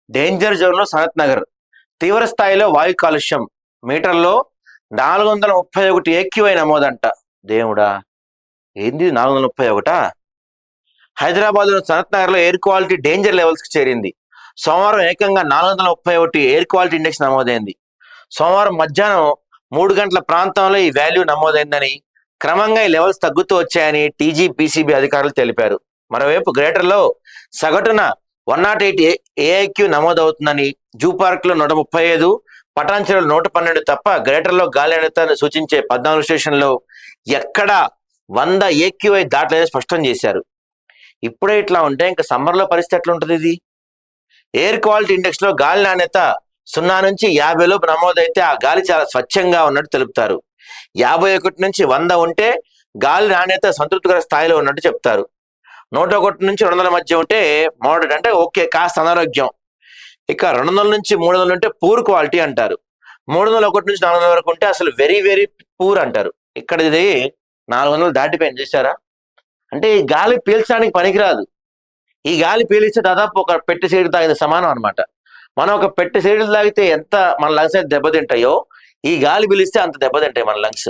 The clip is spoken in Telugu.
డేంజర్ జోన్లో సనత్ నగర్. తీవ్ర స్థాయిలో వాయు కాలుష్యం. మీటర్లో 431 ఏక్యూఐ నమోదంట. దేవుడా, ఏంది 431? హైదరాబాద్లోని సనత్ నగర్లో ఎయిర్ క్వాలిటీ డేంజర్ లెవెల్స్కి చేరింది. సోమవారం ఏకంగా 431 ఎయిర్ క్వాలిటీ ఇండెక్స్ నమోదైంది. సోమవారం మధ్యాహ్నం 3 గంటల ప్రాంతంలో ఈ వాల్యూ నమోదైందని, క్రమంగా ఈ లెవెల్స్ తగ్గుతూ వచ్చాయని టీజీపీసీబీ అధికారులు తెలిపారు. మరోవైపు గ్రేటర్లో సగటున 108 ఏఐక్యూ నమోదవుతుందని, జూ పార్క్లో 135, పటాన్చెరులో 112 తప్ప గ్రేటర్లో గాలి నాణ్యతను సూచించే 14 స్టేషన్లో ఎక్కడా 100 ఏక్యూఐ దాటలేదని స్పష్టం చేశారు. ఇప్పుడే ఇట్లా ఉంటే ఇంకా సమ్మర్లో పరిస్థితి ఎట్లా ఉంటుంది? ఇది ఎయిర్ క్వాలిటీ ఇండెక్స్లో గాలి నాణ్యత 0 నుంచి 50 లోపు నమోదైతే ఆ గాలి చాలా స్వచ్ఛంగా ఉన్నట్టు తెలుపుతారు. 51 నుంచి 100 ఉంటే గాలి నాణ్యత సంతృప్తికర స్థాయిలో ఉన్నట్టు చెప్తారు. 101 నుంచి 200 మధ్య ఉంటే మోడరేట్, అంటే ఓకే, కాస్త అనారోగ్యం. ఇక 200 నుంచి 300 ఉంటే పూర్ క్వాలిటీ అంటారు. 301 నుంచి 400 వరకు ఉంటే అసలు వెరీ వెరీ పూర్ అంటారు. ఇక్కడ ఇది 400 దాటిపోయింది, చూసారా? అంటే ఈ గాలి పీల్చడానికి పనికిరాదు. ఈ గాలి పీలిస్తే దాదాపు ఒక పెట్టి సీడ్ తాగిన సమానం అనమాట. మనం ఒక పెట్టి సీడ్లు తాగితే ఎంత మన లంగ్స్ అయితే దెబ్బతింటాయో, ఈ గాలి పీలిస్తే అంత దెబ్బతింటాయి మన లంగ్స్.